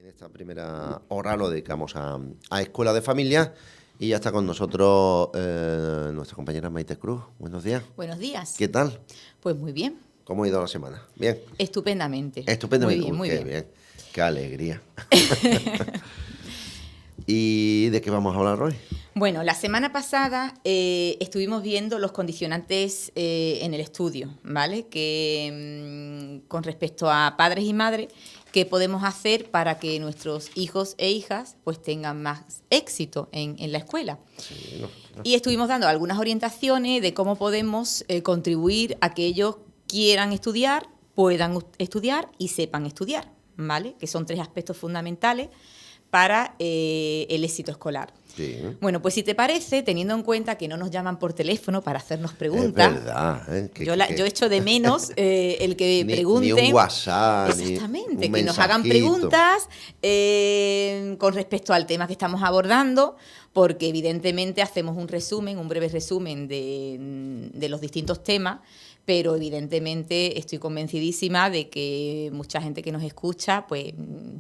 En esta primera hora lo dedicamos a Escuela de Familia y ya está con nosotros nuestra compañera Maite Cruz. Buenos días. Buenos días. ¿Qué tal? Pues muy bien. ¿Cómo ha ido la semana? ¿Bien? Estupendamente. Estupendamente. Muy bien, muy Qué bien. bien. Qué alegría. ¿Y de qué vamos a hablar hoy? Bueno, la semana pasada estuvimos viendo los condicionantes en el estudio, ¿vale? Que con respecto a padres y madres, ¿qué podemos hacer para que nuestros hijos e hijas pues tengan más éxito en la escuela? Sí, no. Y estuvimos dando algunas orientaciones de cómo podemos contribuir a que ellos quieran estudiar, puedan estudiar y sepan estudiar, ¿vale? Que son 3 aspectos fundamentales para el éxito escolar. Sí. Bueno, pues si te parece, teniendo en cuenta que no nos llaman por teléfono para hacernos preguntas, Es verdad, ¿eh? yo echo de menos el que pregunten. Ni un WhatsApp, exactamente, ni un que nos hagan mensajito. preguntas con respecto al tema que estamos abordando, porque evidentemente hacemos un breve resumen de los distintos temas, pero evidentemente estoy convencidísima de que mucha gente que nos escucha pues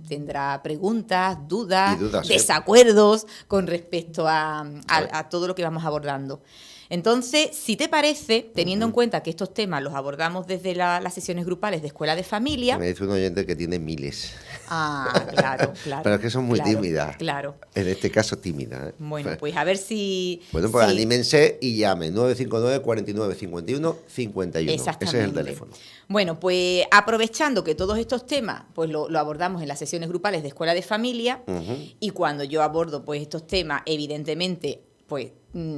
tendrá preguntas, dudas, desacuerdos con respecto a todo lo que vamos abordando. Entonces, si te parece, teniendo en cuenta que estos temas los abordamos desde las sesiones grupales de Escuela de Familia... Me dice un oyente que tiene miles. Ah, claro. Pero es que son muy tímidas. Claro. En este caso, tímidas. Bueno, pues a ver si... Bueno, pues anímense y llamen 959 49 51 51. Exactamente. Ese es el teléfono. Bueno, pues aprovechando que todos estos temas pues lo abordamos en las sesiones grupales de Escuela de Familia, y cuando yo abordo pues estos temas, evidentemente, pues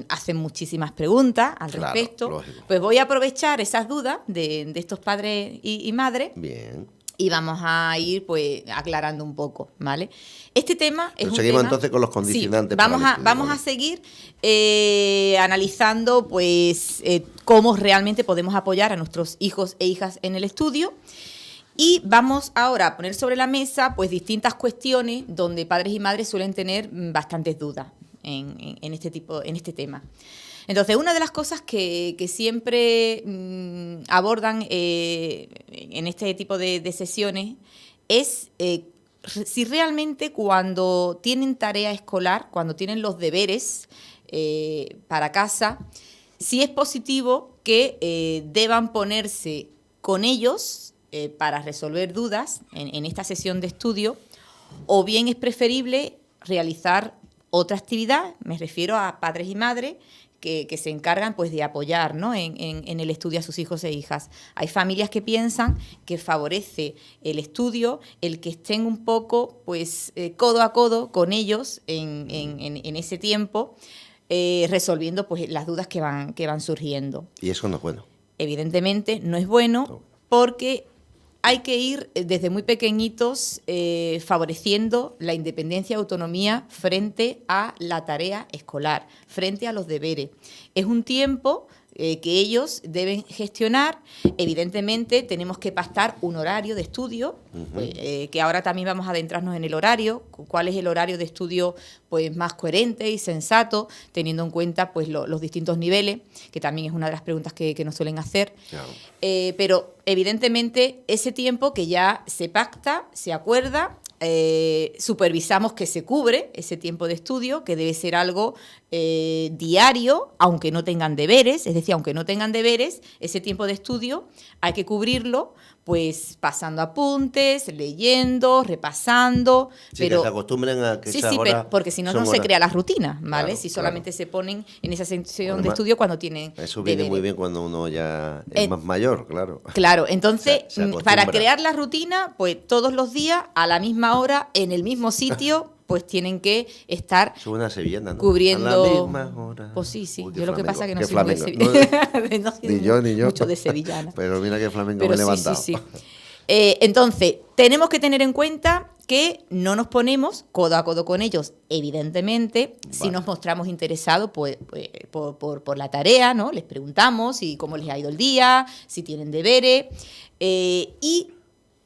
hacen muchísimas preguntas al respecto. Lógico. Pues voy a aprovechar esas dudas de estos padres y madres. Bien. Y vamos a ir pues aclarando un poco, ¿vale? Este tema es un seguimos tema... entonces con los condicionantes. Sí, para el estudio, vamos ¿vale? a seguir analizando pues cómo realmente podemos apoyar a nuestros hijos e hijas en el estudio. Y vamos ahora a poner sobre la mesa pues distintas cuestiones donde padres y madres suelen tener bastantes dudas en este tema. Entonces, una de las cosas que siempre abordan en este tipo de sesiones es si realmente cuando tienen tarea escolar, cuando tienen los deberes para casa, si es positivo que deban ponerse con ellos para resolver dudas en esta sesión de estudio, o bien es preferible realizar otra actividad, me refiero a padres y madres, que se encargan pues de apoyar, ¿no? en el estudio a sus hijos e hijas. Hay familias que piensan que favorece el estudio el que estén un poco pues codo a codo con ellos en ese tiempo, resolviendo pues las dudas que van surgiendo. Y eso no es bueno. Evidentemente no es bueno, porque hay que ir desde muy pequeñitos favoreciendo la independencia y autonomía frente a la tarea escolar, frente a los deberes. Es un tiempo que ellos deben gestionar. Evidentemente tenemos que pactar un horario de estudio, que ahora también vamos a adentrarnos en el horario, cuál es el horario de estudio pues más coherente y sensato, teniendo en cuenta pues los distintos niveles, que también es una de las preguntas que nos suelen hacer. Claro. Pero evidentemente ese tiempo que ya se pacta, se acuerda, supervisamos que se cubre ese tiempo de estudio, que debe ser algo diario, aunque no tengan deberes, es decir, aunque no tengan deberes, ese tiempo de estudio hay que cubrirlo pues pasando apuntes, leyendo, repasando. Sí, pero que se acostumbren a que esas sí, horas porque si no, son no se horas. crea la rutina, ¿vale? Claro, Si solamente claro. se ponen en esa sesión Además, de estudio cuando tienen Eso viene deberes. muy bien cuando uno ya es más mayor, claro. Claro, entonces, Se acostumbra. para crear la rutina, pues todos los días, a la misma hora, en el mismo sitio, pues tienen que estar Es una sevillana, ¿no? cubriendo... A la misma hora. Pues sí. Uy, Yo lo que pasa es que no qué soy muy de flamenco. sevillana. No soy Ni yo. mucho de sevillana. Pero mira qué flamenco Pero me he levantado. sí. Entonces, tenemos que tener en cuenta que no nos ponemos codo a codo con ellos, evidentemente. Si nos mostramos interesados pues, por la tarea, ¿no? Les preguntamos cómo les ha ido el día, si tienen deberes, y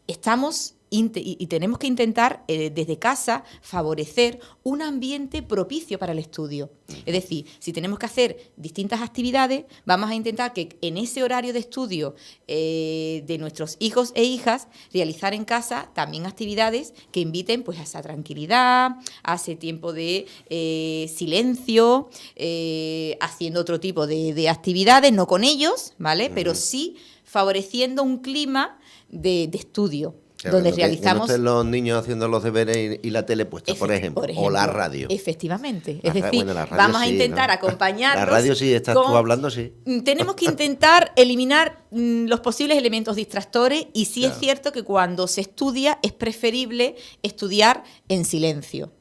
estamos y tenemos que intentar desde casa favorecer un ambiente propicio para el estudio. Es decir, si tenemos que hacer distintas actividades, vamos a intentar que en ese horario de estudio de nuestros hijos e hijas, realizar en casa también actividades que inviten pues a esa tranquilidad, a ese tiempo de silencio, haciendo otro tipo de actividades, no con ellos, ¿vale? Pero sí favoreciendo un clima de estudio. Claro, donde que realizamos... no estén los niños haciendo los deberes y la tele puesta, por ejemplo, o la radio. Efectivamente. La Es decir, bueno, la radio vamos a sí, intentar ¿no? acompañarlos. La radio sí, estás tú hablando, sí. Tenemos que intentar eliminar los posibles elementos distractores y sí Claro. es cierto que cuando se estudia es preferible estudiar en silencio.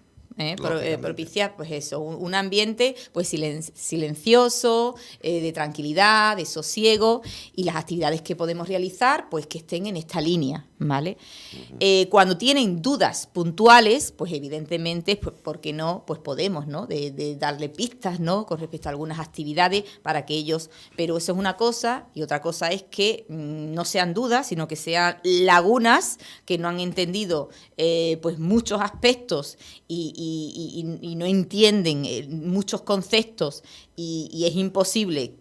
Propicia pues eso, un ambiente pues silencioso, de tranquilidad, de sosiego, y las actividades que podemos realizar pues que estén en esta línea, ¿vale? Cuando tienen dudas puntuales, pues evidentemente, pues, ¿por qué no? Pues podemos, ¿no? De darle pistas, ¿no? Con respecto a algunas actividades para que ellos... Pero eso es una cosa, y otra cosa es que no sean dudas, sino que sean lagunas, que no han entendido pues muchos aspectos y no entienden muchos conceptos y es imposible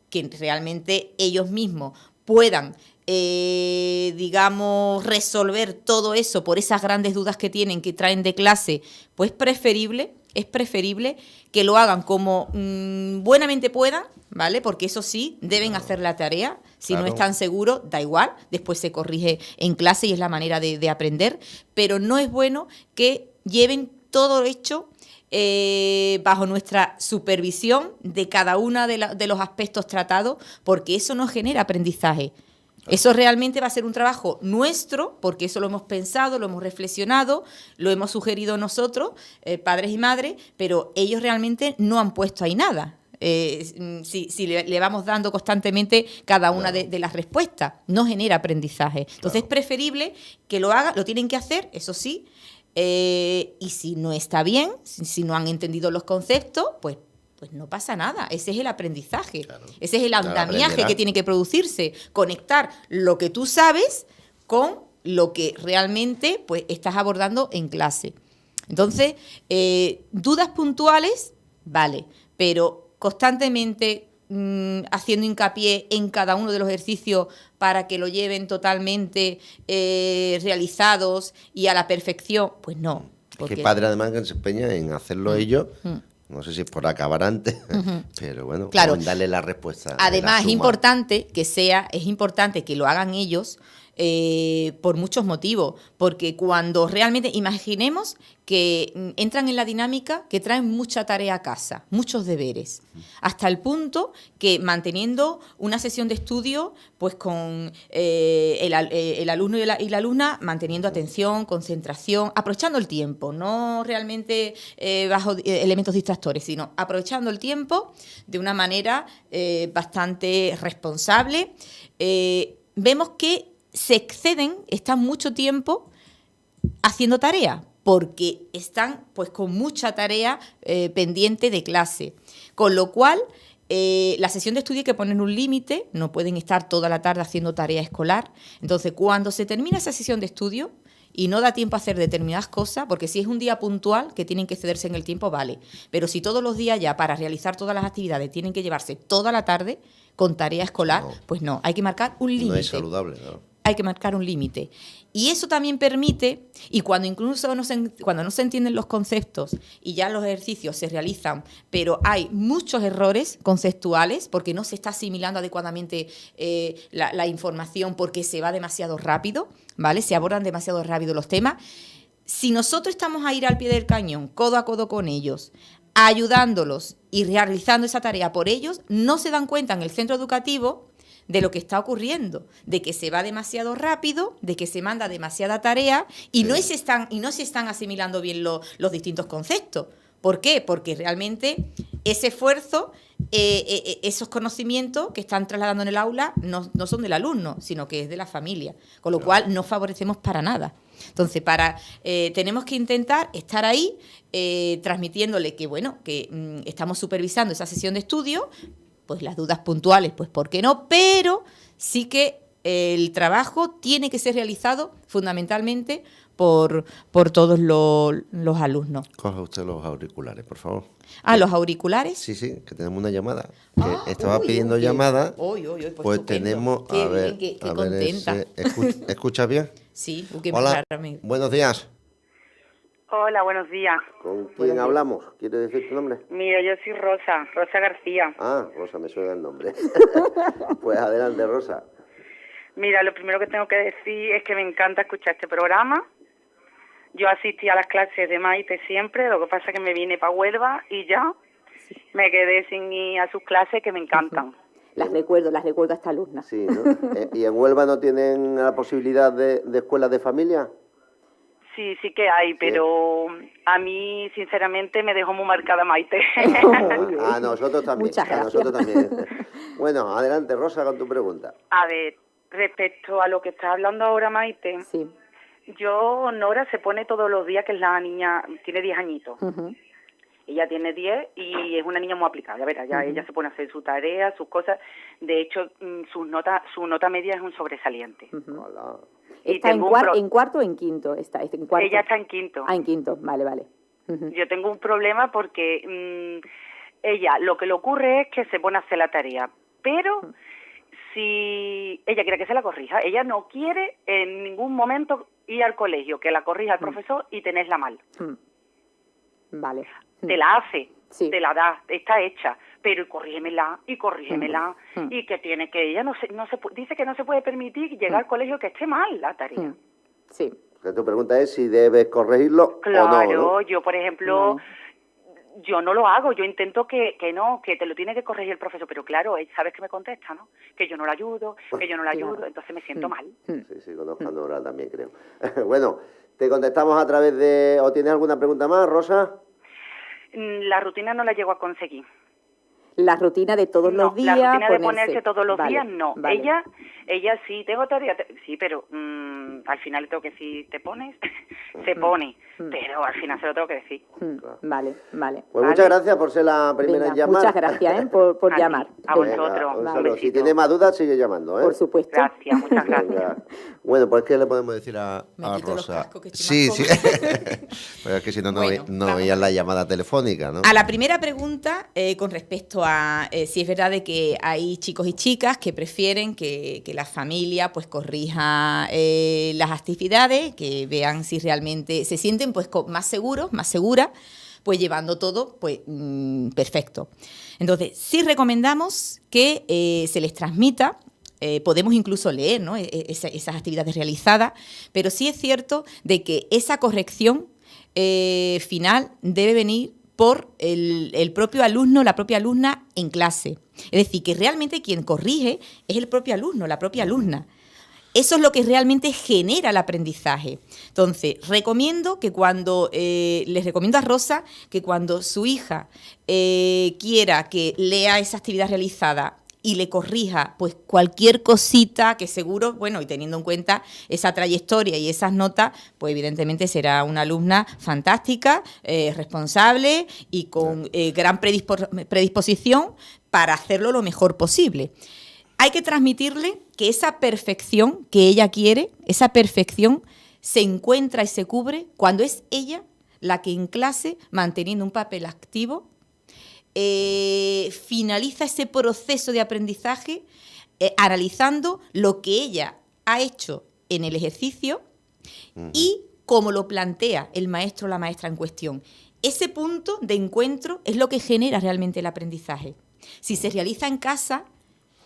que realmente ellos mismos puedan, digamos, resolver todo eso por esas grandes dudas que tienen, que traen de clase, pues es preferible que lo hagan como buenamente puedan, ¿vale? Porque eso sí, deben hacer la tarea. Si no están seguros, da igual, después se corrige en clase y es la manera de aprender, pero no es bueno que lleven todo hecho bajo nuestra supervisión de cada uno de los aspectos tratados, porque eso no genera aprendizaje. Eso realmente va a ser un trabajo nuestro, porque eso lo hemos pensado, lo hemos reflexionado, lo hemos sugerido nosotros, padres y madres, pero ellos realmente no han puesto ahí nada. Si le vamos dando constantemente cada una de las respuestas, no genera aprendizaje. Entonces es preferible que lo hagan, lo tienen que hacer, eso sí, y si no está bien, si no han entendido los conceptos, pues no pasa nada. Ese es el aprendizaje. Claro. Ese es el andamiaje que tiene que producirse. Conectar lo que tú sabes con lo que realmente pues estás abordando en clase. Entonces, dudas puntuales, vale, pero constantemente haciendo hincapié en cada uno de los ejercicios para que lo lleven totalmente realizados y a la perfección, pues no. Porque... Que padre además que se empeña en hacerlo ellos, no sé si es por acabar antes, pero bueno, claro, darle la respuesta. Además es importante que lo hagan ellos por muchos motivos, porque cuando realmente, imaginemos que entran en la dinámica que traen mucha tarea a casa, muchos deberes, hasta el punto que manteniendo una sesión de estudio, pues con el alumno y la alumna manteniendo atención, concentración, aprovechando el tiempo, no realmente bajo elementos distractores, sino aprovechando el tiempo de una manera bastante responsable, vemos que se exceden, están mucho tiempo haciendo tarea, porque están pues con mucha tarea pendiente de clase. Con lo cual, la sesión de estudio hay que poner un límite, no pueden estar toda la tarde haciendo tarea escolar. Entonces, cuando se termina esa sesión de estudio y no da tiempo a hacer determinadas cosas, porque si es un día puntual que tienen que cederse en el tiempo, vale. Pero si todos los días ya para realizar todas las actividades tienen que llevarse toda la tarde con tarea escolar, pues no, hay que marcar un límite. No es saludable, ¿no? Hay que marcar un límite. Y eso también permite, y cuando incluso cuando no se entienden los conceptos y ya los ejercicios se realizan, pero hay muchos errores conceptuales porque no se está asimilando adecuadamente la información porque se va demasiado rápido, ¿vale? Se abordan demasiado rápido los temas. Si nosotros estamos a ir al pie del cañón, codo a codo con ellos, ayudándolos y realizando esa tarea por ellos, no se dan cuenta en el centro educativo de lo que está ocurriendo, de que se va demasiado rápido, de que se manda demasiada tarea y no se están asimilando bien los distintos conceptos. ¿Por qué? Porque realmente ese esfuerzo, esos conocimientos que están trasladando en el aula no son del alumno, sino que es de la familia, con lo cual no favorecemos para nada. Entonces, tenemos que intentar estar ahí transmitiéndole que, bueno, que estamos supervisando esa sesión de estudio, pues las dudas puntuales, pues ¿por qué no? Pero sí que el trabajo tiene que ser realizado fundamentalmente por todos los alumnos. Coja usted los auriculares, por favor. Los auriculares. Sí, que tenemos una llamada. Que estaba pidiendo llamada. Pues tenemos, Qué a ver, bien, qué a ver contenta. ¿Escucha bien? Sí, Hola, buenos días. Hola, buenos días. ¿Con quién hablamos? ¿Quieres decir tu nombre? Mira, yo soy Rosa García. Rosa, me suena el nombre. Pues adelante, Rosa. Mira, lo primero que tengo que decir es que me encanta escuchar este programa. Yo asistí a las clases de Maite siempre, lo que pasa es que me vine para Huelva y ya me quedé sin ir a sus clases, que me encantan. Las recuerdo a esta alumna. Sí, ¿no? ¿Y en Huelva no tienen la posibilidad de escuelas de familia? Sí que hay, pero a mí, sinceramente, me dejó muy marcada Maite. A nosotros también. Muchas gracias. A nosotros también. Bueno, adelante, Rosa, con tu pregunta. A ver, respecto a lo que está hablando ahora Maite, Sí. Nora se pone todos los días, que es la niña, tiene 10 añitos. Uh-huh. Ella tiene 10 y es una niña muy aplicada, ya verás, ella se pone a hacer su tarea, sus cosas. De hecho, su nota media es un sobresaliente. Uh-huh. Hola. Y ¿Está en cuarto o en quinto? Está en cuarto. Ella está en quinto. En quinto, vale. Uh-huh. Yo tengo un problema porque ella, lo que le ocurre es que se pone a hacer la tarea, pero si ella quiere que se la corrija, ella no quiere en ningún momento ir al colegio, que la corrija el profesor y tenerla mal. Vale. Te la hace, Sí. te la da, está hecha, pero corrígemela, y que tiene que ella dice que no se puede permitir llegar al colegio que esté mal la tarea. Sí. Que tu pregunta es si debes corregirlo o no, ¿no? Yo, por ejemplo, yo no lo hago, yo intento que te lo tiene que corregir el profesor, pero claro, él sabes que me contesta, ¿no? Que yo no la ayudo, entonces me siento mal. Sí, conozco a Nora también, creo. Bueno, te contestamos a través de... ¿O tienes alguna pregunta más, Rosa? La rutina no la llego a conseguir. La rutina de todos los días. La rutina de ponerse todos los días, no. Vale. Ella sí, tengo tarea, sí, pero al final le tengo que decir, ¿te pones? Se pone, pero al final se lo tengo que decir. Vale. Pues muchas gracias por ser la primera en llamar. Muchas gracias por llamar. A vosotros. Venga, Un besito. si tiene más dudas, sigue llamando, ¿eh? Por supuesto. Gracias, muchas gracias. Venga. Bueno, pues ¿qué le podemos decir a Me quito los Rosa? cascos, que estoy Sí. más Pero es que si no, Bueno, no vamos. veías la llamada telefónica, ¿no? A la primera pregunta, con respecto a si es verdad de que hay chicos y chicas que prefieren que la familia pues corrija las actividades, que vean si realmente se sienten pues más seguros, más seguras, pues llevando todo pues perfecto. Entonces, sí recomendamos que se les transmita. Podemos incluso leer, ¿no? esas actividades realizadas, pero sí es cierto de que esa corrección final debe venir por el propio alumno, la propia alumna en clase. Es decir, que realmente quien corrige es el propio alumno, la propia alumna. Eso es lo que realmente genera el aprendizaje. Entonces, les recomiendo a Rosa que cuando su hija quiera que lea esa actividad realizada y le corrija pues cualquier cosita que seguro, bueno, y teniendo en cuenta esa trayectoria y esas notas, pues evidentemente será una alumna fantástica, responsable y con gran predisposición para hacerlo lo mejor posible. Hay que transmitirle que esa perfección que ella quiere, esa perfección se encuentra y se cubre cuando es ella la que en clase, manteniendo un papel activo, finaliza ese proceso de aprendizaje analizando lo que ella ha hecho en el ejercicio y cómo lo plantea el maestro o la maestra en cuestión. Ese punto de encuentro es lo que genera realmente el aprendizaje. Si se realiza en casa,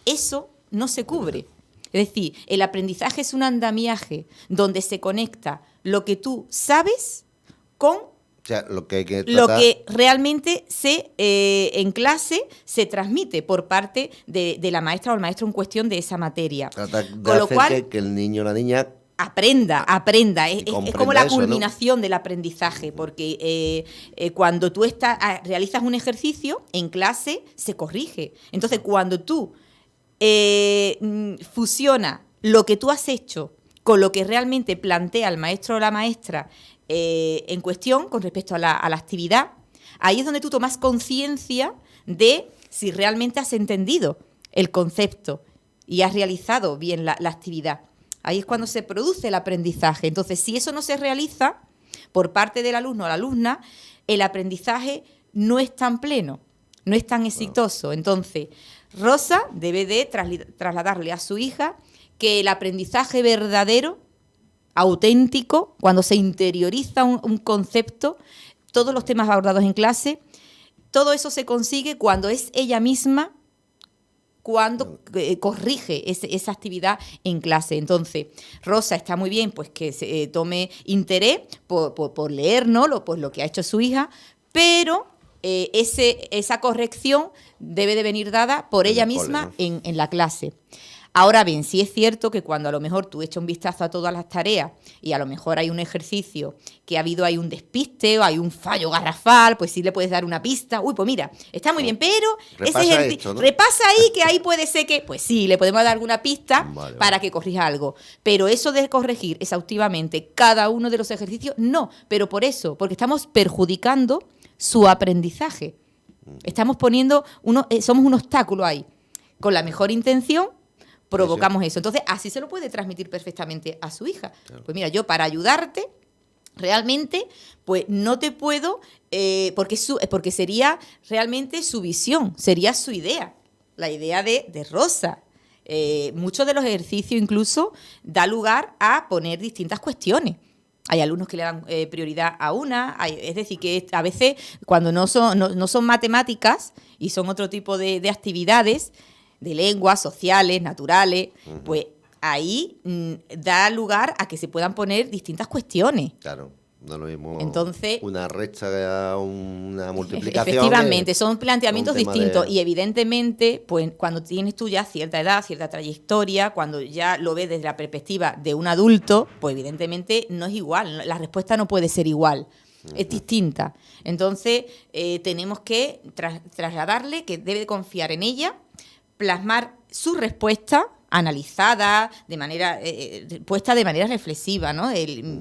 eso no se cubre. Es decir, el aprendizaje es un andamiaje donde se conecta lo que tú sabes con O sea, lo que hay que lo tratar... que realmente en clase se transmite por parte de la maestra o el maestro en cuestión de esa materia. Tratar de Con lo hacer cual, que el niño o la niña... aprenda. Es como comprenda la eso, ¿no? culminación del aprendizaje, porque cuando tú realizas un ejercicio, en clase se corrige. Entonces, cuando tú fusionas lo que tú has hecho con lo que realmente plantea el maestro o la maestra en cuestión con respecto a la actividad, ahí es donde tú tomas conciencia de si realmente has entendido el concepto y has realizado bien la actividad. Ahí es cuando se produce el aprendizaje. Entonces, si eso no se realiza por parte del alumno o la alumna, el aprendizaje no es tan pleno, no es tan exitoso. Entonces, Rosa debe de trasladarle a su hija que el aprendizaje verdadero, auténtico, cuando se interioriza un concepto, todos los temas abordados en clase, todo eso se consigue cuando es ella misma, cuando corrige esa actividad en clase. Entonces, Rosa está muy bien pues que se tome interés por leer, ¿no? Pues lo que ha hecho su hija, pero esa corrección debe de venir dada por ella misma en la clase. Ahora bien, sí es cierto que cuando a lo mejor tú echas un vistazo a todas las tareas y a lo mejor hay un ejercicio que ha habido ahí un despiste o hay un fallo garrafal, pues sí le puedes dar una pista. Uy, pues mira, está muy bien, pero repasa ahí que ahí puede ser que, pues sí, le podemos dar alguna pista para que corrija algo. Pero eso de corregir exhaustivamente cada uno de los ejercicios, no. Pero por eso, porque estamos perjudicando su aprendizaje. Estamos poniendo, somos un obstáculo ahí. Con la mejor intención provocamos eso. Entonces, así se lo puede transmitir perfectamente a su hija. Claro. Pues mira, yo para ayudarte, realmente, pues no te puedo, porque sería realmente su visión, sería su idea, la idea de Rosa. Muchos de los ejercicios incluso da lugar a poner distintas cuestiones. Hay alumnos que le dan prioridad a una, es decir, que a veces cuando no son matemáticas y son otro tipo de actividades, de lenguas, sociales, naturales, pues ahí da lugar a que se puedan poner distintas cuestiones. Claro, no lo mismo. Entonces, una recta, una multiplicación. Efectivamente, son planteamientos distintos y evidentemente, pues cuando tienes tú ya cierta edad, cierta trayectoria, cuando ya lo ves desde la perspectiva de un adulto, pues evidentemente no es igual, la respuesta no puede ser igual. Es distinta. Entonces, tenemos que trasladarle que debe confiar en ella, plasmar su respuesta analizada, puesta de manera reflexiva, ¿no?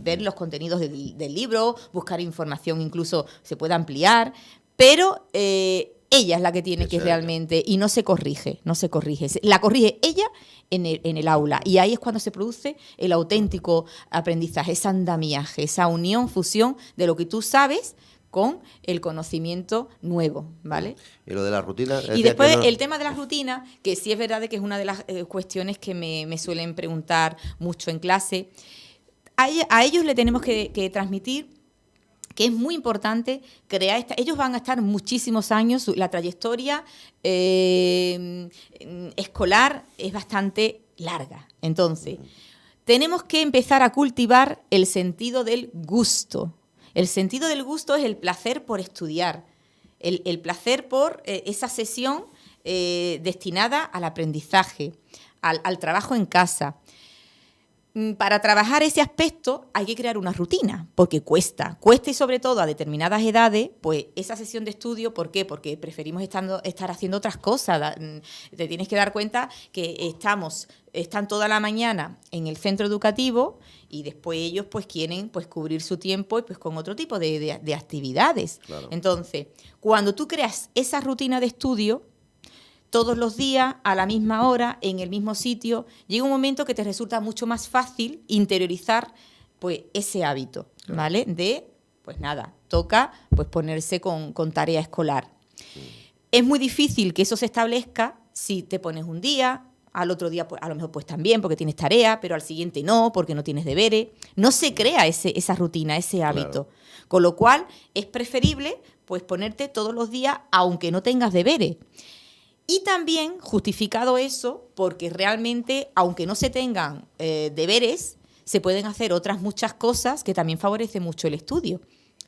Ver los contenidos del libro, buscar información, incluso se puede ampliar, pero ella es la que tiene que realmente, y no se corrige, la corrige ella en el aula, y ahí es cuando se produce el auténtico aprendizaje, ese andamiaje, esa unión, fusión de lo que tú sabes con el conocimiento nuevo, ¿vale? Y lo de la rutina. Y después el tema de la rutina, que sí es verdad que es una de las cuestiones que me suelen preguntar mucho en clase. A ellos le tenemos que transmitir que es muy importante crear ellos van a estar muchísimos años, la trayectoria escolar es bastante larga. Entonces, tenemos que empezar a cultivar el sentido del gusto. El sentido del gusto es el placer por estudiar, el placer por esa sesión destinada al aprendizaje, al trabajo en casa. Para trabajar ese aspecto hay que crear una rutina, porque cuesta y sobre todo a determinadas edades, pues esa sesión de estudio, ¿por qué? Porque preferimos estar haciendo otras cosas. Te tienes que dar cuenta que están toda la mañana en el centro educativo y después ellos pues quieren pues cubrir su tiempo y pues con otro tipo de actividades. Claro. Entonces, cuando tú creas esa rutina de estudio, todos los días, a la misma hora, en el mismo sitio, llega un momento que te resulta mucho más fácil interiorizar pues ese hábito, ¿vale? Pues nada, toca pues ponerse con tarea escolar. Es muy difícil que eso se establezca si te pones un día, al otro día pues, a lo mejor pues también porque tienes tarea, pero al siguiente no, porque no tienes deberes. No se crea esa rutina, ese hábito. Claro. Con lo cual es preferible pues ponerte todos los días aunque no tengas deberes. Y también justificado eso, porque realmente, aunque no se tengan deberes, se pueden hacer otras muchas cosas que también favorecen mucho el estudio.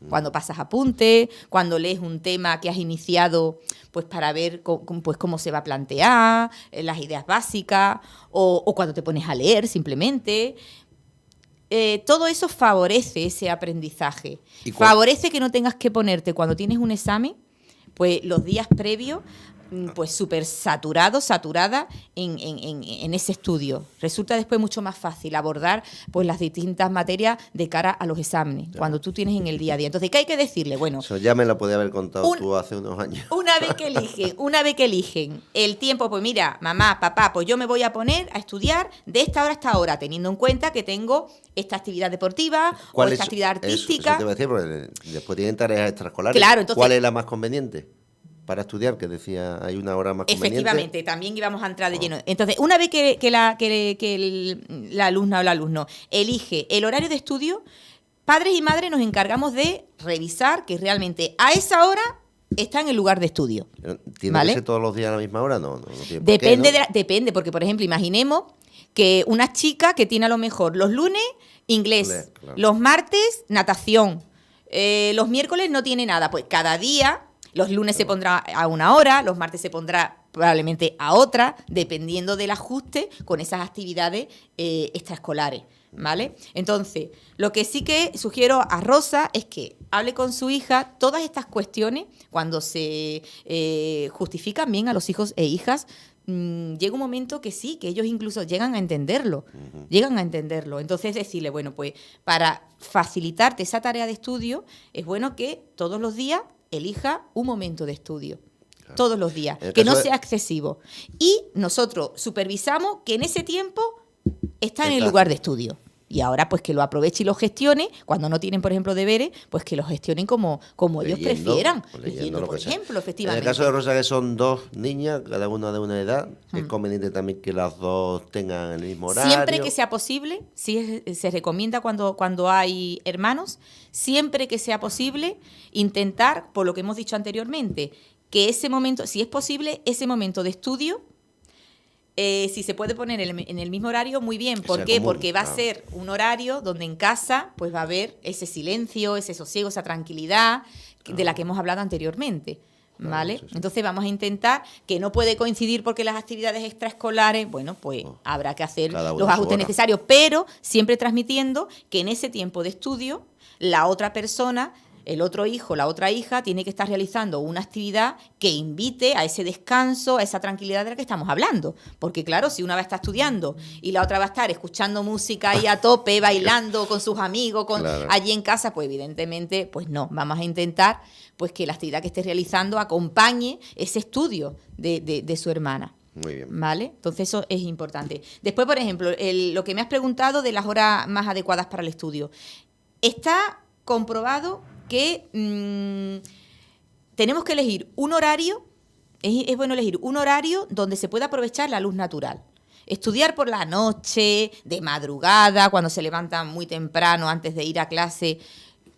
Cuando pasas apuntes, cuando lees un tema que has iniciado pues para ver cómo se va a plantear, las ideas básicas, o cuando te pones a leer simplemente. Todo eso favorece ese aprendizaje. Favorece que no tengas que ponerte cuando tienes un examen, pues los días previos pues súper saturada en ese estudio. Resulta después mucho más fácil abordar pues las distintas materias de cara a los exámenes, cuando tú tienes en el día a día. Entonces, ¿qué hay que decirle? Bueno, eso ya me lo podía haber contado tú hace unos años. Una vez que eligen el tiempo, pues mira, mamá, papá, pues yo me voy a poner a estudiar de esta hora a esta hora, teniendo en cuenta que tengo esta actividad deportiva o esta actividad artística. Eso te iba a decir, porque después tienen tareas extraescolares. Claro, entonces, ¿cuál es la más conveniente para estudiar? Que decía, hay una hora más conveniente. Efectivamente, también íbamos a entrar de lleno. Entonces, una vez que la alumna o el alumno elige el horario de estudio, padres y madres nos encargamos de revisar que realmente a esa hora está en el lugar de estudio. ¿Tiene ¿vale? que ser todos los días a la misma hora? No tiene por Depende, qué, ¿no? depende, porque, por ejemplo, imaginemos que una chica que tiene a lo mejor los lunes inglés, Claro. los martes natación, los miércoles no tiene nada, pues cada día, los lunes se pondrá a una hora, los martes se pondrá probablemente a otra, dependiendo del ajuste con esas actividades extraescolares, ¿vale? Entonces, lo que sí que sugiero a Rosa es que hable con su hija todas estas cuestiones cuando se justifican bien a los hijos e hijas. Llega un momento que sí, que ellos incluso llegan a entenderlo, Entonces decirle, bueno, pues para facilitarte esa tarea de estudio, es bueno que todos los días elija un momento de estudio. Claro. Todos los días, que no sea excesivo. Y nosotros supervisamos que en ese tiempo está en el lugar de estudio. Y ahora, pues, que lo aproveche y lo gestione. Cuando no tienen, por ejemplo, deberes, pues que lo gestionen como ellos prefieran. Leyendo, por ejemplo, efectivamente. En el caso de Rosa, que son 2 niñas, cada una de una edad, es conveniente también que las 2 tengan el mismo horario. Siempre que sea posible, se recomienda cuando hay hermanos, siempre que sea posible, intentar, por lo que hemos dicho anteriormente, que ese momento, si es posible, ese momento de estudio, si se puede poner en el mismo horario, muy bien. ¿Por qué? Porque va a ser un horario donde en casa pues va a haber ese silencio, ese sosiego, esa tranquilidad de la que hemos hablado anteriormente. ¿Vale? Sí. Entonces vamos a intentar, que no puede coincidir porque las actividades extraescolares, bueno, pues habrá que hacer los ajustes necesarios, pero siempre transmitiendo que en ese tiempo de estudio la otra persona, el otro hijo, la otra hija, tiene que estar realizando una actividad que invite a ese descanso, a esa tranquilidad de la que estamos hablando. Porque claro, si una va a estar estudiando y la otra va a estar escuchando música ahí a tope, bailando con sus amigos, allí en casa, pues evidentemente, pues no. Vamos a intentar pues que la actividad que esté realizando acompañe ese estudio de su hermana. Muy bien. ¿Vale? Entonces eso es importante. Después, por ejemplo, lo que me has preguntado de las horas más adecuadas para el estudio. Está comprobado que tenemos que elegir un horario, es bueno elegir un horario donde se pueda aprovechar la luz natural. Estudiar por la noche, de madrugada, cuando se levantan muy temprano antes de ir a clase,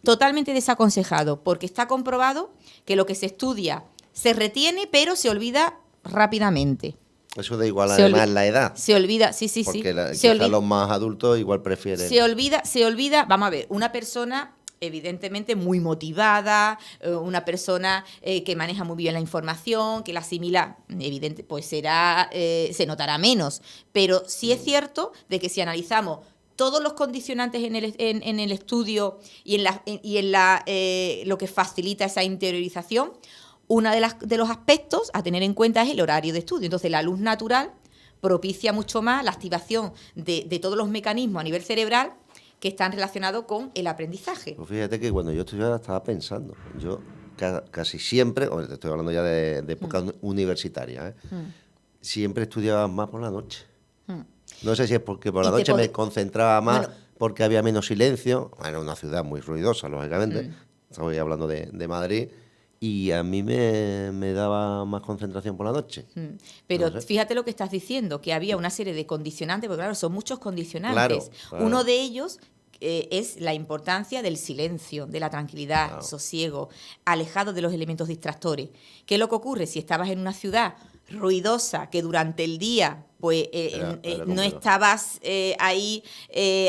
totalmente desaconsejado, porque está comprobado que lo que se estudia se retiene, pero se olvida rápidamente. Eso da igual, además, la edad. Se olvida, sí. Porque los más adultos igual prefieren. Se olvida, vamos a ver, una persona evidentemente muy motivada, una persona que maneja muy bien la información, que la asimila, evidente, pues se notará menos. Pero sí es cierto de que si analizamos todos los condicionantes en el estudio y en lo que facilita esa interiorización, uno de los aspectos a tener en cuenta es el horario de estudio. Entonces, la luz natural propicia mucho más la activación de todos los mecanismos a nivel cerebral que están relacionados con el aprendizaje. Pues fíjate que cuando yo estudiaba estaba pensando, yo casi siempre, te estoy hablando ya de época universitaria, siempre estudiaba más por la noche. No sé si es porque por la noche me concentraba más, porque había menos silencio. Bueno, una ciudad muy ruidosa, lógicamente. Estoy hablando de Madrid. Y a mí me daba más concentración por la noche. Pero no sé. Fíjate lo que estás diciendo, que había una serie de condicionantes, porque claro, son muchos condicionantes. Claro. Uno de ellos es la importancia del silencio, de la tranquilidad, sosiego, alejado de los elementos distractores. ¿Qué es lo que ocurre? Si estabas en una ciudad ruidosa, que durante el día pues no estabas ahí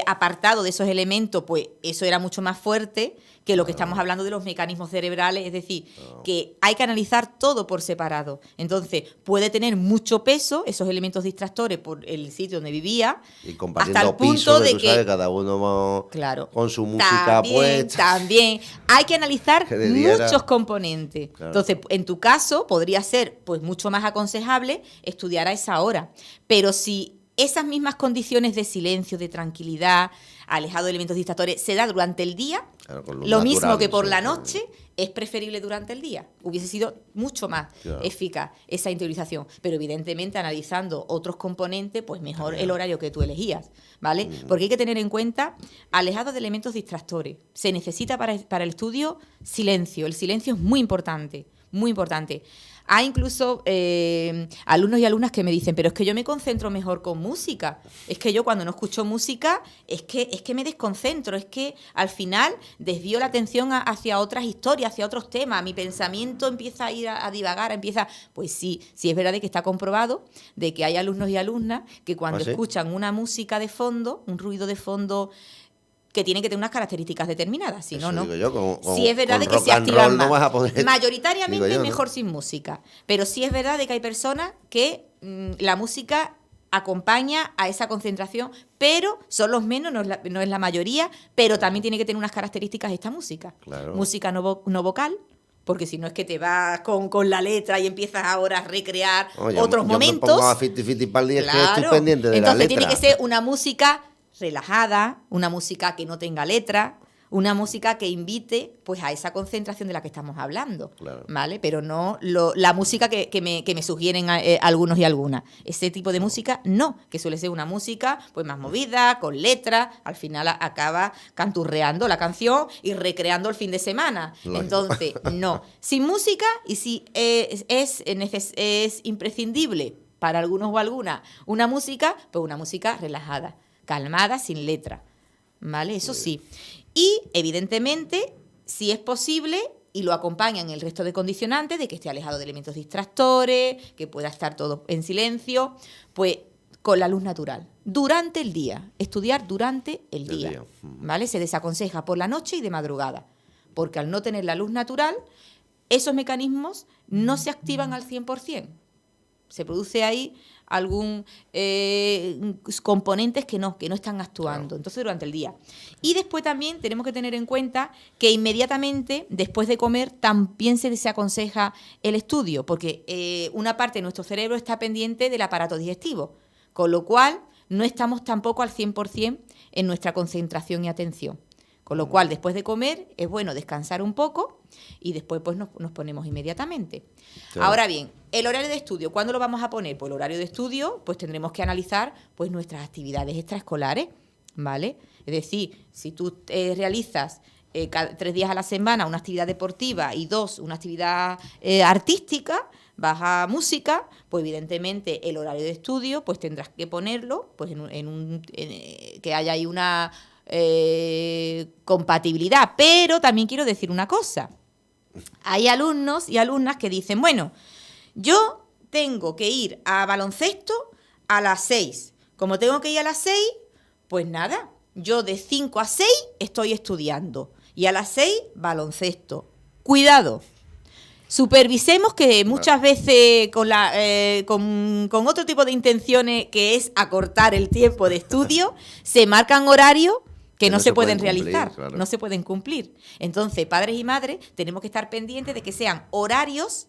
apartado de esos elementos, pues eso era mucho más fuerte que lo que estamos hablando de los mecanismos cerebrales, es decir, que hay que analizar todo por separado. Entonces, puede tener mucho peso esos elementos distractores por el sitio donde vivía, y compartiendo hasta el punto pisos, de tú que sabes, cada uno claro, con su música puesta. También hay que analizar Que de día muchos componentes. Claro. Entonces, en tu caso, podría ser pues mucho más aconsejable estudiar a esa hora. Pero si esas mismas condiciones de silencio, de tranquilidad, alejado de elementos distractores, se da durante el día, Claro, con lo mismo natural, que por sí, la claro. noche, es preferible durante el día. Hubiese sido mucho más Claro. eficaz esa interiorización. Pero evidentemente, analizando otros componentes, pues mejor el horario que tú elegías, ¿vale? Porque hay que tener en cuenta, alejado de elementos distractores. Se necesita para el estudio silencio. El silencio es muy importante, muy importante. Hay incluso alumnos y alumnas que me dicen, pero es que yo me concentro mejor con música. Es que yo cuando no escucho música, es que me desconcentro. Es que al final desvío la atención hacia otras historias, hacia otros temas. Mi pensamiento empieza a ir a divagar, Pues sí, sí es verdad de que está comprobado de que hay alumnos y alumnas que cuando ¿sí? escuchan una música de fondo, un ruido de fondo que tiene que tener unas características determinadas, si no, Eso no. digo yo, Sí es verdad con de que rock se and activan roll más. no vas a poder, Mayoritariamente digo yo, ¿no? mejor sin música, pero sí es verdad de que hay personas que la música acompaña a esa concentración, pero son los menos, no es la mayoría, pero también tiene que tener unas características esta música. Claro. Música no vocal, porque si no es que te vas con la letra y empiezas ahora a recrear otros momentos. Yo me pongo a fiti para el día, Claro. es que estoy pendiente de Entonces la letra. tiene que ser una música relajada, una música que no tenga letra, una música que invite pues a esa concentración de la que estamos hablando, Claro. ¿vale? Pero no la música que me sugieren algunos y algunas. Ese tipo de música no, que suele ser una música pues más movida, con letra, al final acaba canturreando la canción y recreando el fin de semana. Lógico. Entonces, no. Sin música, y si es imprescindible para algunos o algunas una música, pues una música relajada, calmada, sin letra, ¿vale? Eso sí. Y, evidentemente, si es posible, y lo acompañan el resto de condicionantes, de que esté alejado de elementos distractores, que pueda estar todo en silencio, pues con la luz natural. Durante el día, estudiar durante el día, ¿vale? Se desaconseja por la noche y de madrugada, porque al no tener la luz natural, esos mecanismos no se activan al 100%. Se produce ahí algún componentes que no están actuando, entonces durante el día. Y después también tenemos que tener en cuenta que inmediatamente después de comer también se desaconseja el estudio, porque una parte de nuestro cerebro está pendiente del aparato digestivo, con lo cual no estamos tampoco al 100% en nuestra concentración y atención. Con lo cual, después de comer, es bueno descansar un poco y después pues nos ponemos inmediatamente. Sí. Ahora bien, el horario de estudio, ¿cuándo lo vamos a poner? Pues el horario de estudio, pues tendremos que analizar pues nuestras actividades extraescolares, ¿vale? Es decir, si tú realizas 3 días a la semana una actividad deportiva y 2 una actividad artística, vas a música, pues evidentemente el horario de estudio pues tendrás que ponerlo pues que haya ahí una compatibilidad. Pero también quiero decir una cosa. Hay alumnos y alumnas que dicen, bueno, yo tengo que ir a baloncesto a las 6. Como tengo que ir a las 6, pues nada, yo de 5 a 6 estoy estudiando y a las 6 baloncesto. Cuidado. Supervisemos que muchas veces con otro tipo de intenciones, que es acortar el tiempo de estudio, se marcan horarios que no se pueden realizar, claro. No se pueden cumplir. Entonces, padres y madres tenemos que estar pendientes de que sean horarios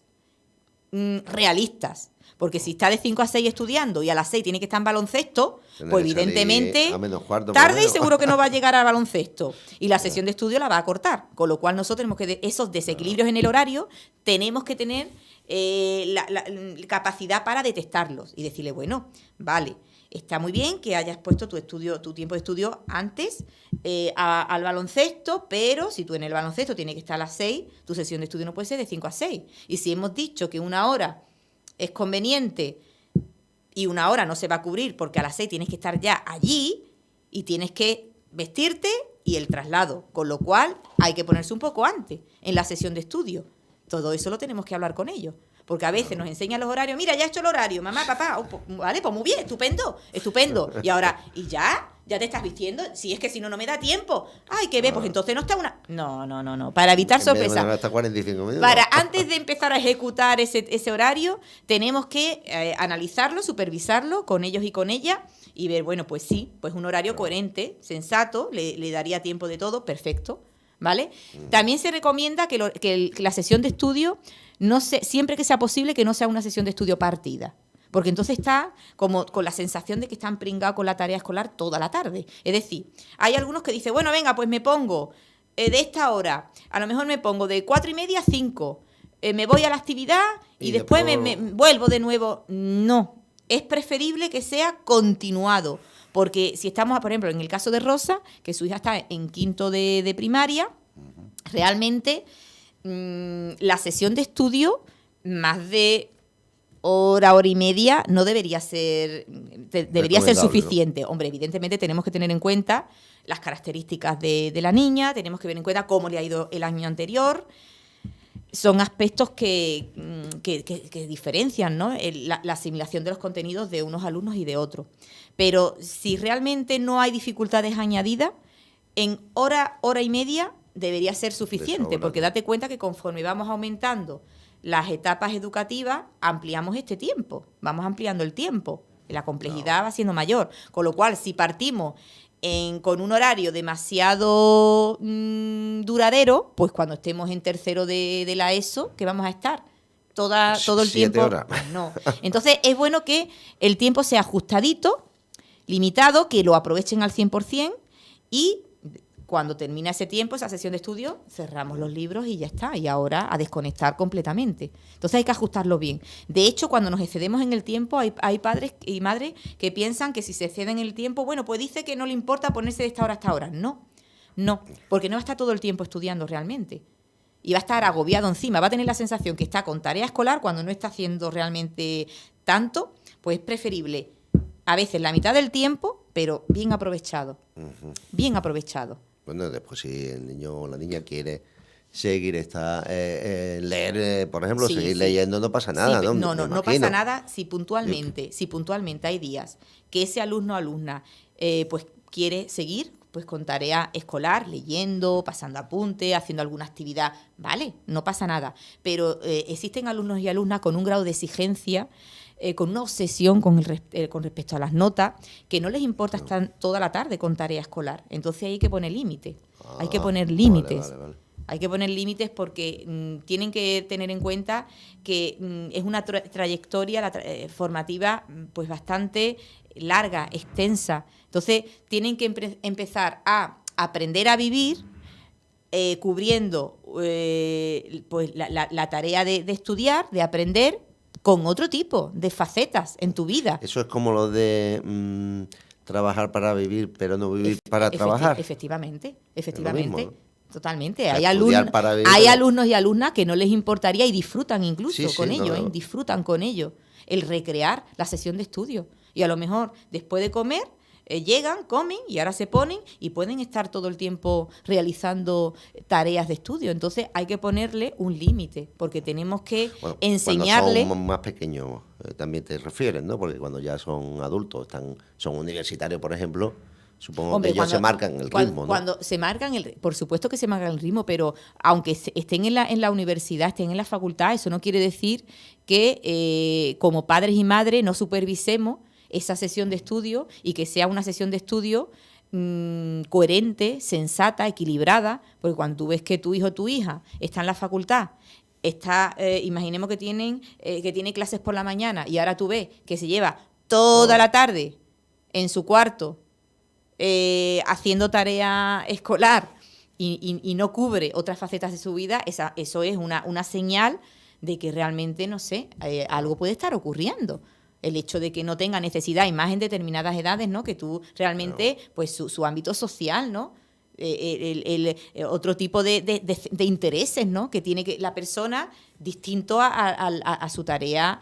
realistas. Porque si está de 5 a 6 estudiando y a las 6 tiene que estar en baloncesto, pues evidentemente tarde y seguro que no va a llegar al baloncesto. Y la sesión de estudio la va a cortar. Con lo cual nosotros tenemos que, esos desequilibrios en el horario, tenemos que tener la capacidad para detectarlos y decirle, bueno, vale, está muy bien que hayas puesto tu tiempo de estudio antes al baloncesto, pero si tú en el baloncesto tienes que estar a las 6, tu sesión de estudio no puede ser de 5 a 6. Y si hemos dicho que 1 hora es conveniente y 1 hora no se va a cubrir porque a las 6 tienes que estar ya allí y tienes que vestirte y el traslado, con lo cual hay que ponerse un poco antes en la sesión de estudio. Todo eso lo tenemos que hablar con ellos, porque a veces nos enseñan los horarios, mira, ya he hecho el horario, mamá, papá, vale, pues muy bien, estupendo, y ahora, ¿y ya te estás vistiendo? Si es que si no me da tiempo. Ay, qué ve, pues entonces no está una... No, para evitar sorpresas. Hasta 45 minutos. Antes de empezar a ejecutar ese horario, tenemos que analizarlo, supervisarlo con ellos y con ella, y ver, bueno, pues sí, pues un horario coherente, sensato, le daría tiempo de todo, perfecto, ¿vale? También se recomienda que la sesión de estudio, siempre que sea posible, que no sea una sesión de estudio partida. Porque entonces está como con la sensación de que están pringados con la tarea escolar toda la tarde. Es decir, hay algunos que dicen, bueno, venga, pues me pongo de esta hora, a lo mejor me pongo de 4:30 a 5, me voy a la actividad y después me vuelvo de nuevo. No, es preferible que sea continuado. Porque si estamos, por ejemplo, en el caso de Rosa, que su hija está en quinto de primaria, realmente la sesión de estudio, más de hora y media, no debería ser suficiente. ¿No? Hombre, evidentemente tenemos que tener en cuenta las características de la niña, tenemos que ver en cuenta cómo le ha ido el año anterior. Son aspectos que diferencian, ¿no? La asimilación de los contenidos de unos alumnos y de otros. Pero si realmente no hay dificultades añadidas, en hora y media debería ser suficiente, porque date cuenta que conforme vamos aumentando las etapas educativas, ampliamos este tiempo, vamos ampliando el tiempo, la complejidad va siendo mayor. Con lo cual, si partimos con un horario demasiado duradero, pues cuando estemos en tercero de la ESO, ¿qué vamos a estar? Todo el tiempo. 7 horas. No. Entonces, es bueno que el tiempo sea ajustadito, limitado, que lo aprovechen al 100%, y cuando termina ese tiempo, esa sesión de estudio, cerramos los libros y ya está. Y ahora a desconectar completamente. Entonces hay que ajustarlo bien. De hecho, cuando nos excedemos en el tiempo, hay padres y madres que piensan que si se exceden en el tiempo, bueno, pues dice que no le importa ponerse de esta hora a esta hora. No, porque no va a estar todo el tiempo estudiando realmente. Y va a estar agobiado encima. Va a tener la sensación que está con tarea escolar cuando no está haciendo realmente tanto. Pues es preferible a veces la mitad del tiempo, pero bien aprovechado. Bien aprovechado. Bueno, después si el niño o la niña quiere seguir leer, por ejemplo, seguir leyendo, no pasa nada, ¿no? No pasa nada si puntualmente hay días que ese alumno o alumna pues quiere seguir pues con tarea escolar, leyendo, pasando apuntes, haciendo alguna actividad, vale, no pasa nada. Pero existen alumnos y alumnas con un grado de exigencia, con una obsesión con respecto a las notas, que no les importa estar toda la tarde con tarea escolar. Entonces hay que poner límites. Hay que poner límites. Vale. Hay que poner límites porque tienen que tener en cuenta que es una trayectoria formativa pues bastante larga, extensa. Entonces tienen que empezar a aprender a vivir cubriendo pues la tarea de estudiar, de aprender, con otro tipo de facetas en tu vida. Eso es como lo de trabajar para vivir, pero no vivir para trabajar. Efectivamente. Mismo, ¿no? Totalmente. O sea, hay alumnos y alumnas que no les importaría y disfrutan incluso con ello, no. Disfrutan con ello, el recrear la sesión de estudio. Y a lo mejor después de comer llegan, comen y ahora se ponen y pueden estar todo el tiempo realizando tareas de estudio. Entonces hay que ponerle un límite, porque tenemos que enseñarle... Cuando son más pequeños también te refieres, ¿no? Porque cuando ya son adultos, son universitarios, por ejemplo, supongo que ellos se marcan el ritmo, ¿no? Cuando se marcan por supuesto que se marcan el ritmo, pero aunque estén en la universidad, estén en la facultad, eso no quiere decir que como padres y madres no supervisemos esa sesión de estudio y que sea una sesión de estudio coherente, sensata, equilibrada, porque cuando tú ves que tu hijo o tu hija está en la facultad, imaginemos que tiene clases por la mañana y ahora tú ves que se lleva toda la tarde en su cuarto haciendo tarea escolar y no cubre otras facetas de su vida, eso es una señal de que realmente, no sé, algo puede estar ocurriendo. El hecho de que no tenga necesidad, y más en determinadas edades, ¿no? Que tú realmente, pues su ámbito social, ¿no? Otro tipo de intereses, ¿no? Que tiene la persona distinto a su tarea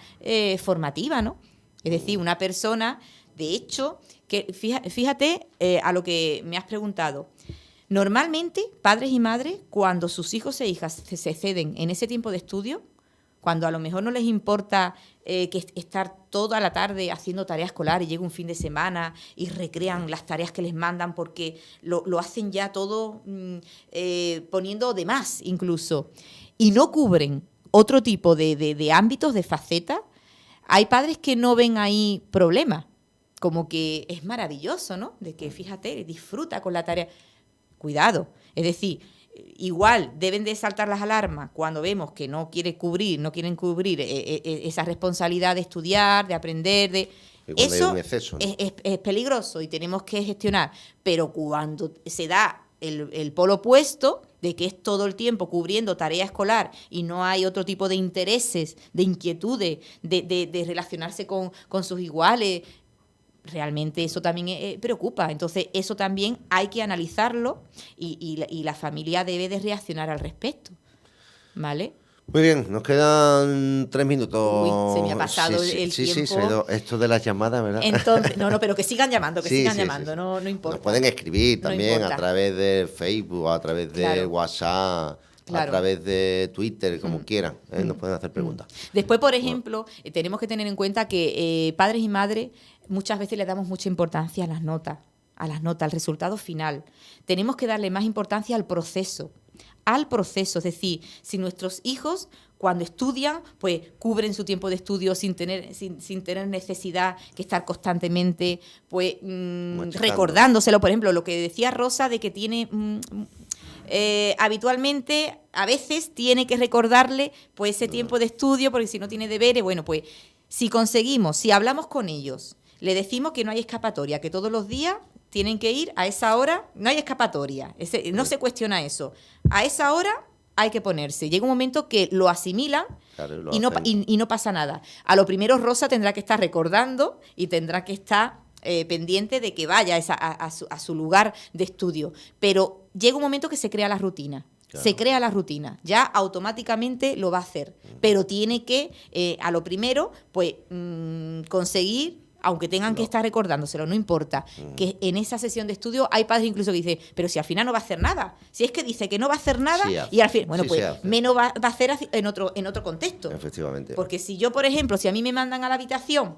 formativa, ¿no? Es decir, una persona, de hecho, que fíjate a lo que me has preguntado. Normalmente, padres y madres, cuando sus hijos e hijas se ceden en ese tiempo de estudio, cuando a lo mejor no les importa que estar toda la tarde haciendo tarea escolar y llega un fin de semana y recrean las tareas que les mandan porque lo hacen ya todo poniendo de más incluso, y no cubren otro tipo de ámbitos, de facetas, hay padres que no ven ahí problema, como que es maravilloso, ¿no? De que, fíjate, disfruta con la tarea. Cuidado, es decir, igual deben de saltar las alarmas cuando vemos que no quieren cubrir esa responsabilidad de estudiar, de aprender, eso exceso, ¿no? es peligroso y tenemos que gestionar. Pero cuando se da el polo opuesto, de que es todo el tiempo cubriendo tarea escolar y no hay otro tipo de intereses, de inquietudes, de relacionarse con sus iguales, realmente eso también preocupa. Entonces, eso también hay que analizarlo y la familia debe de reaccionar al respecto, ¿vale? Muy bien, nos quedan 3 minutos. Uy, se me ha pasado el tiempo. Sí, se ha ido esto de las llamadas, ¿verdad? Entonces, no, pero que sigan llamando, sigan llamando, sí. No importa. Nos pueden escribir no también importa. A través de Facebook, a través de WhatsApp, a través de Twitter, como quieran, nos pueden hacer preguntas. Después, por ejemplo, tenemos que tener en cuenta que padres y madres muchas veces le damos mucha importancia a las notas, al resultado final. Tenemos que darle más importancia al proceso, es decir, si nuestros hijos cuando estudian, pues cubren su tiempo de estudio sin tener necesidad que estar constantemente pues recordándoselo. Por ejemplo, lo que decía Rosa de que tiene habitualmente, a veces tiene que recordarle pues ese tiempo de estudio, porque si no tiene deberes, bueno, pues si hablamos con ellos, le decimos que no hay escapatoria, que todos los días tienen que ir a esa hora, no hay escapatoria, no se cuestiona eso. A esa hora hay que ponerse. Llega un momento que lo asimilan, claro, y no pasa nada. A lo primero Rosa tendrá que estar recordando y tendrá que estar pendiente de que vaya a su lugar de estudio. Pero llega un momento que se crea la rutina. Claro. Se crea la rutina, ya automáticamente lo va a hacer, pero tiene que, a lo primero, pues conseguir, aunque tengan que estar recordándoselo, no importa, que en esa sesión de estudio hay padres incluso que dicen, pero si al final no va a hacer nada, si es que dice que no va a hacer nada, y al final, bueno, pues menos va a hacer en otro contexto. Efectivamente. Porque si yo, por ejemplo, si a mí me mandan a la habitación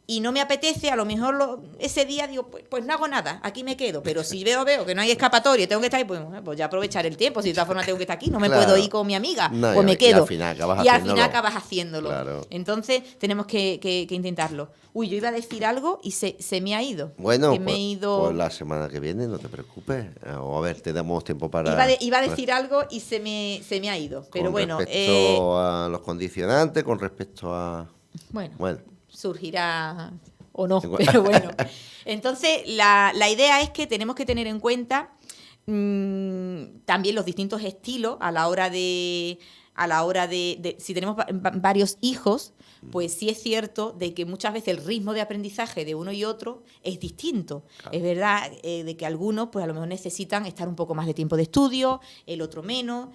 y no me apetece, a lo mejor ese día digo, pues no hago nada, aquí me quedo. Pero si veo que no hay escapatoria y tengo que estar ahí, pues ya aprovechar el tiempo. Si de todas formas tengo que estar aquí, no me puedo ir con mi amiga, pues me quedo. Y al final acabas haciéndolo. Claro. Entonces tenemos que intentarlo. Uy, yo iba a decir algo y se me ha ido. Bueno, pues la semana que viene, no te preocupes. O a ver, te damos tiempo para... Iba a decir algo y se me ha ido. Pero bueno... Con respecto a los condicionantes, con respecto a... Bueno. Surgirá o no, pero bueno. Entonces, la idea es que tenemos que tener en cuenta también los distintos estilos a la hora de si tenemos varios hijos, pues sí es cierto de que muchas veces el ritmo de aprendizaje de uno y otro es distinto. Claro. Es verdad de que algunos pues a lo mejor necesitan estar un poco más de tiempo de estudio, el otro menos,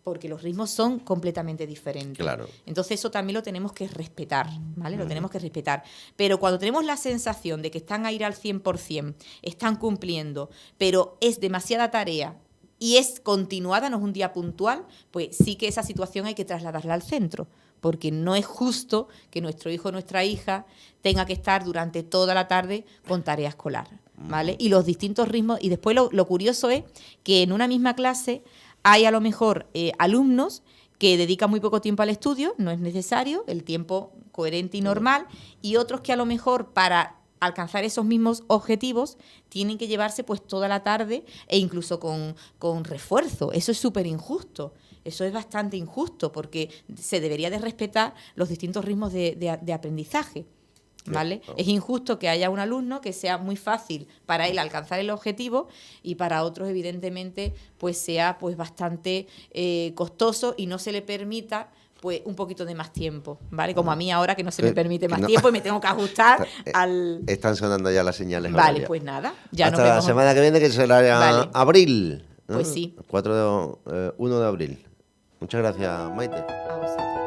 porque los ritmos son completamente diferentes. Claro. Entonces eso también lo tenemos que respetar, ¿vale? Lo tenemos que respetar. Pero cuando tenemos la sensación de que están a ir al 100%, están cumpliendo, pero es demasiada tarea y es continuada, no es un día puntual, pues sí que esa situación hay que trasladarla al centro, porque no es justo que nuestro hijo o nuestra hija tenga que estar durante toda la tarde con tarea escolar, ¿vale? Y los distintos ritmos, y después lo curioso es que en una misma clase hay a lo mejor alumnos que dedican muy poco tiempo al estudio, no es necesario, el tiempo coherente y normal, y otros que a lo mejor para alcanzar esos mismos objetivos tienen que llevarse pues toda la tarde e incluso con refuerzo. Eso es súper injusto, eso es bastante injusto porque se debería de respetar los distintos ritmos de aprendizaje. ¿Vale? Es injusto que haya un alumno que sea muy fácil para él alcanzar el objetivo y para otros evidentemente pues sea pues bastante costoso y no se le permita pues un poquito de más tiempo, ¿vale? Como a mí ahora que no se me permite más tiempo y me tengo que ajustar al... Están sonando ya las señales. Vale, pues nada, ya hasta nos vemos. La semana que viene, que será abril, ¿no? Pues sí. 1 de abril. Muchas gracias, Maite. A vosotros.